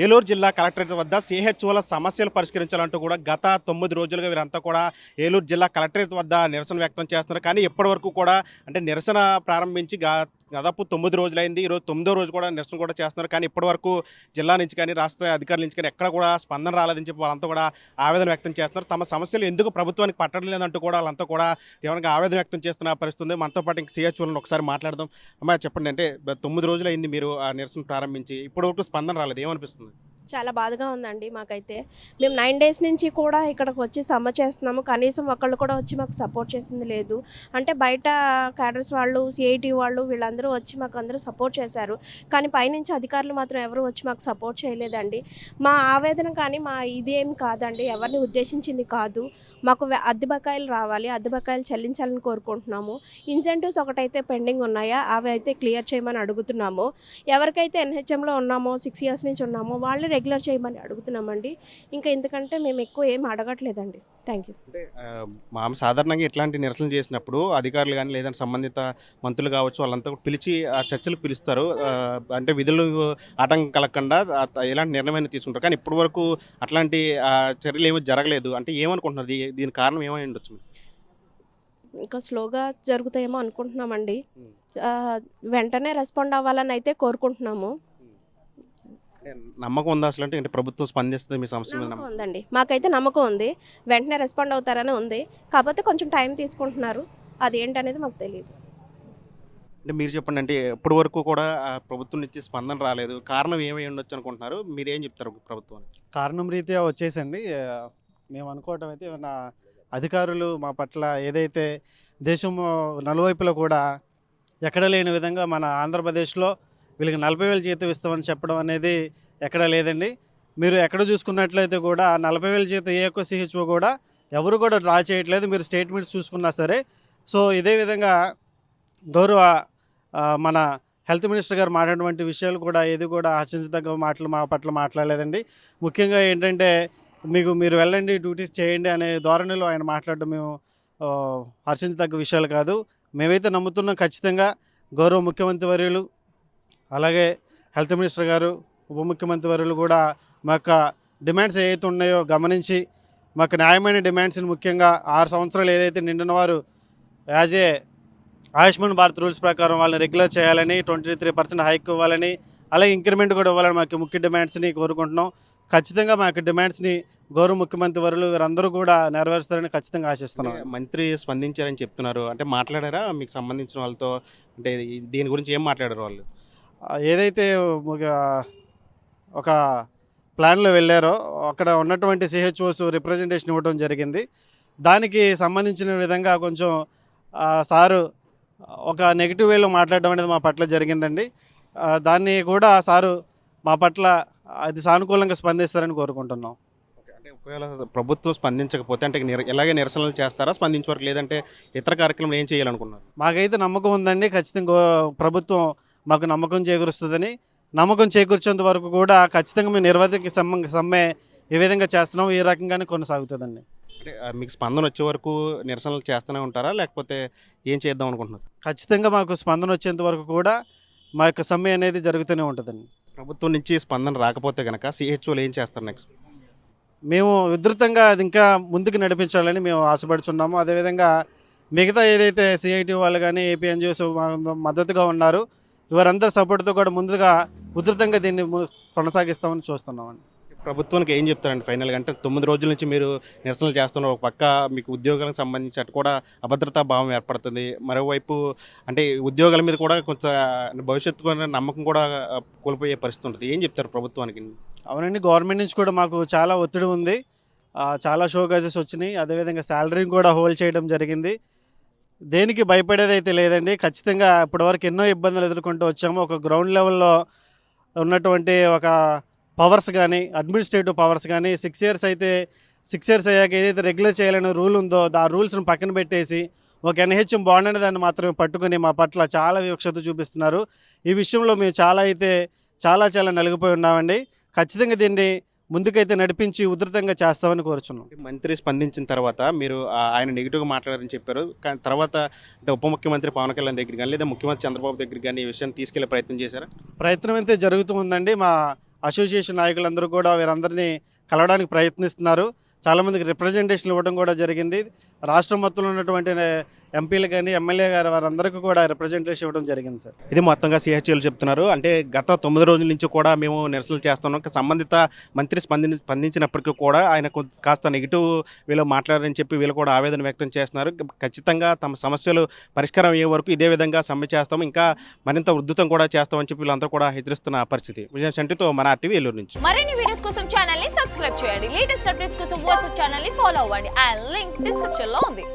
ఏలూరు జిల్లా కలెక్టరేట్ వద్ద సిహెచ్ఓల సమస్యలు పరిష్కరించాలంటూ కూడా గత 9 రోజులుగా వీరంతా కూడా ఏలూరు జిల్లా కలెక్టరేట్ వద్ద నిరసన వ్యక్తం చేస్తున్నారు. కానీ ఇప్పటివరకు కూడా అంటే నిరసన ప్రారంభించి దాదాపు 9 రోజులైంది. ఈరోజు 9వ రోజు కూడా నిరసన కూడా చేస్తున్నారు. కానీ ఇప్పటివరకు జిల్లా నుంచి కానీ రాష్ట్ర అధికారుల నుంచి కానీ ఎక్కడ కూడా స్పందన రాలేదని చెప్పి వాళ్ళంతా కూడా ఆవేదన వ్యక్తం చేస్తున్నారు. తమ సమస్యలు ఎందుకు ప్రభుత్వానికి పట్టడం లేదంటూ కూడా వాళ్ళంతా కూడా తీవ్రంగా ఆవేదన వ్యక్తం చేస్తున్న పరిస్థితి ఉంది. మనతో పాటు ఇంక సిహెచ్ఓలను ఒకసారి మాట్లాడదాం. అమ్మా చెప్పండి, అంటే 9 రోజులైంది మీరు ఆ నిరసన ప్రారంభించి, ఇప్పటివరకు స్పందన రాలేదు, ఏమనిపిస్తుంది? చాలా బాధగా ఉందండి మాకైతే. మేము 9 డేస్ నుంచి కూడా ఇక్కడికి వచ్చి సమ్మె చేస్తున్నాము. కనీసం ఒకళ్ళు కూడా వచ్చి మాకు సపోర్ట్ చేసింది లేదు. అంటే బయట క్యాడర్స్ వాళ్ళు, సిఐటి వాళ్ళు వీళ్ళందరూ వచ్చి మాకు అందరూ సపోర్ట్ చేశారు. కానీ పైనుంచి అధికారులు మాత్రం ఎవరు వచ్చి మాకు సపోర్ట్ చేయలేదండి. మా ఆవేదన కానీ మా ఇదేం కాదండి, ఎవరిని ఉద్దేశించింది కాదు. మాకు అద్దె బకాయిలు రావాలి, అద్దె బకాయిలు చెల్లించాలని కోరుకుంటున్నాము. ఇన్సెంటివ్స్ ఒకటైతే పెండింగ్ ఉన్నాయా, అవి అయితే క్లియర్ చేయమని అడుగుతున్నాము. ఎవరికైతే ఎన్హెచ్ఎంలో ఉన్నామో 6 ఇయర్స్ నుంచి ఉన్నామో వాళ్ళు రెగ్యులర్ చేయమని అడుగుతున్నామండి. ఇంకా ఎందుకంటే మేము ఎక్కువ ఏం అడగట్లేదండి. Thank you. అంటే సాధారణంగా ఇట్లాంటి నిరసనలు చేసినప్పుడు అధికారులు కానీ లేదంటే సంబంధిత మంత్రులు కావచ్చు వాళ్ళంతా కూడా పిలిచి ఆ చర్చలకు పిలుస్తారు. అంటే విధులు ఆటంకం కలగకుండా ఎలాంటి నిర్ణయం తీసుకుంటారు. కానీ ఇప్పటి వరకు అట్లాంటి చర్యలు ఏమీ జరగలేదు. అంటే ఏమనుకుంటున్నారు, దీని కారణం ఏమై ఉండొచ్చు? ఇంకా స్లోగా జరుగుతాయేమో అనుకుంటున్నామండి. ఉమ్. వెంటనే రెస్పాండ్ అవ్వాలని అయితే కోరుకుంటున్నాము. అంటే నమ్మకం ఉందా అసలు? అంటే ప్రభుత్వం స్పందిస్తుంది మీ సమస్య మీద? నమ్మకం ఉందండి, మాకైతే నమ్మకం ఉంది. వెంటనే రెస్పాండ్ అవుతారని ఉంది. కాకపోతే కొంచెం టైం తీసుకుంటున్నారు. అది ఏంటనేది మాకు తెలియదు. అంటే మీరు చెప్పండి, అంటే ఇప్పటి వరకు కూడా ప్రభుత్వం నుంచి స్పందన రాలేదు, కారణం ఏమై ఉండొచ్చు అనుకుంటున్నారు? మీరేం చెప్తారు ప్రభుత్వానికి? కారణం రీత్యా వచ్చేసండి. మేము అనుకోవటం అయితే నా అధికారులు మా పట్ల ఏదైతే దేశం నలువైపులా కూడా ఎక్కడ లేని విధంగా మన ఆంధ్రప్రదేశ్లో వీళ్ళకి 40,000 జీతం ఇస్తామని చెప్పడం అనేది ఎక్కడా లేదండి. మీరు ఎక్కడ చూసుకున్నట్లయితే కూడా 40,000 జీతం ఏ ఒక్క సిహెచ్ఓ కూడా ఎవరు కూడా డ్రా చేయట్లేదు. మీరు స్టేట్మెంట్స్ చూసుకున్నా సరే. సో ఇదే విధంగా గౌరవ మన హెల్త్ మినిస్టర్ గారు మాట్లాడినటువంటి విషయాలు కూడా ఏది కూడా హర్షించదగ్గ మాటలు మా పట్ల మాట్లాడలేదండి. ముఖ్యంగా ఏంటంటే మీరు వెళ్ళండి, డ్యూటీస్ చేయండి అనే ధోరణిలో ఆయన మాట్లాడడం మేము హర్షించదగ్గ విషయాలు కాదు. మేమైతే నమ్ముతున్నాం ఖచ్చితంగా గౌరవ ముఖ్యమంత్రి వర్యులు, అలాగే హెల్త్ మినిస్టర్ గారు, ఉప ముఖ్యమంత్రి వర్యులు కూడా మా యొక్క డిమాండ్స్ ఏవైతే ఉన్నాయో గమనించి మాకు న్యాయమైన డిమాండ్స్ని, ముఖ్యంగా 6 సంవత్సరాలు ఏదైతే నిండిన వారు as a Ayushman Bharat rules ప్రకారం వాళ్ళని రెగ్యులర్ చేయాలని, 23% హైక్ ఇవ్వాలని, అలాగే ఇంక్రిమెంట్ కూడా ఇవ్వాలని మాకు ముఖ్య డిమాండ్స్ని కోరుకుంటున్నాం. ఖచ్చితంగా మా యొక్క డిమాండ్స్ని గౌరవ ముఖ్యమంత్రి వర్యులు వీరందరూ కూడా నెరవేరుస్తారని ఖచ్చితంగా ఆశిస్తున్నాం. మంత్రి స్పందించారని చెప్తున్నారు. అంటే మాట్లాడారా మీకు సంబంధించిన వాళ్ళతో? అంటే దీని గురించి ఏం మాట్లాడారు వాళ్ళు? ఏదైతే ఒక ప్లాన్లో వెళ్ళారో అక్కడ ఉన్నటువంటి సిహెచ్ఓస్ రిప్రజెంటేషన్ ఇవ్వడం జరిగింది. దానికి సంబంధించిన విధంగా కొంచెం సారు ఒక నెగిటివ్ వేలో మాట్లాడడం అనేది మా పట్ల జరిగిందండి. దాన్ని కూడా సారు మా పట్ల అది సానుకూలంగా స్పందిస్తారని కోరుకుంటున్నాం. అంటే ఒకవేళ ప్రభుత్వం స్పందించకపోతే అంటే ఎలాగే నిరసనలు చేస్తారా, స్పందించే వరకు? లేదంటే ఇతర కార్యక్రమాలు ఏం చేయాలనుకున్నారు? మాకైతే నమ్మకం ఉందండి. ఖచ్చితంగా ప్రభుత్వం మాకు నమ్మకం చేకూరుస్తుందని. నమ్మకం చేకూర్చేంత వరకు కూడా ఖచ్చితంగా మేము నిర్వాధిక సమ్మె ఏ విధంగా చేస్తున్నాం ఈ రకంగానే కొనసాగుతుందండి. అంటే మీకు స్పందన వచ్చే వరకు నిరసనలు చేస్తూనే ఉంటారా, లేకపోతే ఏం చేద్దాం అనుకుంటున్నారు? ఖచ్చితంగా మాకు స్పందన వచ్చేంత వరకు కూడా మా యొక్క సమ్మె అనేది జరుగుతూనే ఉంటుందండి. ప్రభుత్వం నుంచి స్పందన రాకపోతే కనుక సిహెచ్ఓలు ఏం చేస్తారు నెక్స్ట్? మేము విస్తృతంగా అది ఇంకా ముందుకు నడిపించాలని మేము ఆశపడుతున్నాము. అదేవిధంగా మిగతా ఏదైతే సిఐటి వాళ్ళు కానీ ఏపీ ఎన్జిఓస్ మద్దతుగా ఉన్నారు, వారందరి సపోర్ట్తో కూడా ముందుగా ఉధృతంగా దీన్ని కొనసాగిస్తామని చూస్తున్నామండి. ప్రభుత్వానికి ఏం చెప్తారండి ఫైనల్గా? అంటే 9 రోజుల నుంచి మీరు నిరసనలు చేస్తున్నారు. ఒక పక్క మీకు ఉద్యోగాలకు సంబంధించి అటు కూడా అభద్రతా భావం ఏర్పడుతుంది, మరోవైపు అంటే ఉద్యోగాల మీద కూడా కొంత భవిష్యత్తు నమ్మకం కూడా కోల్పోయే పరిస్థితి ఉంటుంది. ఏం చెప్తారు ప్రభుత్వానికి? అవునండి, గవర్నమెంట్ నుంచి కూడా మాకు చాలా ఒత్తిడి ఉంది. చాలా షోకాజెస్ వచ్చినాయి. అదేవిధంగా శాలరీని కూడా హోల్డ్ చేయడం జరిగింది. దేనికి భయపడేది అయితే లేదండి. ఖచ్చితంగా ఇప్పటివరకు ఎన్నో ఇబ్బందులు ఎదుర్కొంటూ వచ్చాము. ఒక గ్రౌండ్ లెవెల్లో ఉన్నటువంటి ఒక పవర్స్ కానీ, అడ్మినిస్ట్రేటివ్ పవర్స్ కానీ 6 ఇయర్స్ అయితే 6 ఇయర్స్ అయ్యాక ఏదైతే రెగ్యులర్ చేయాలనే రూల్ ఉందో ఆ రూల్స్ను పక్కన పెట్టేసి ఒక ఎన్హెచ్ఎం బాండ్ అనే దాన్ని మాత్రమే పట్టుకుని మా పట్ల చాలా వివక్షత చూపిస్తున్నారు. ఈ విషయంలో మేము చాలా నలిగిపోయి ఉన్నామండి. ఖచ్చితంగా దీన్ని ముందుకైతే నడిపించి ఉధృతంగా చేస్తామని కోరుచున్నాం. మంత్రి స్పందించిన తర్వాత మీరు ఆయన నెగిటివ్గా మాట్లాడారని చెప్పారు. కానీ తర్వాత అంటే ఉప ముఖ్యమంత్రి పవన్ కళ్యాణ్ దగ్గర కానీ లేదా ముఖ్యమంత్రి చంద్రబాబు దగ్గర కానీ ఈ విషయాన్ని తీసుకెళ్లే ప్రయత్నం చేశారా? ప్రయత్నం అయితే జరుగుతూ ఉందండి. మా అసోసియేషన్ నాయకులందరూ కూడా వీరందరినీ కలవడానికి ప్రయత్నిస్తున్నారు. చాలామందికి రిప్రజెంటేషన్ ఇవ్వడం కూడా జరిగింది. రాష్ట్రం మొత్తంలో ఉన్నటువంటి ఎంపీలు కానీ ఎమ్మెల్యే గారు వారందరికీ కూడా రిప్రజెంటేషన్ ఇవ్వడం జరిగింది సార్. ఇది మొత్తంగా సిహెచ్ఓలు చెప్తున్నారు. అంటే గత 9 రోజుల నుంచి కూడా మేము నిరసనలు చేస్తున్నాం. సంబంధిత మంత్రి స్పందించినప్పటికీ కూడా ఆయన కాస్త నెగిటివ్ వీళ్ళు మాట్లాడారని చెప్పి వీళ్ళు కూడా ఆవేదన వ్యక్తం చేస్తున్నారు. ఖచ్చితంగా తమ సమస్యలు పరిష్కారం అయ్యే వరకు ఇదే విధంగా సమ్మె చేస్తాం, ఇంకా మరింత ఉద్ధృతం కూడా చేస్తామని చెప్పి వీళ్ళంతా కూడా హెచ్చరిస్తున్న పరిస్థితి. విజయ శంటితో మన RTV ఏలూరు నుంచి. మరిన్ని వీడియోస్ కోసం ఛానల్ ని సబ్స్క్రైబ్ చేయండి. లేటెస్ట్ అప్డేట్స్ కోసం వాట్సాప్ ఛానల్ ని ఫాలో అవ్వండి. ఆ లింక్ డిస్క్రిప్షన్ లో ఉంది.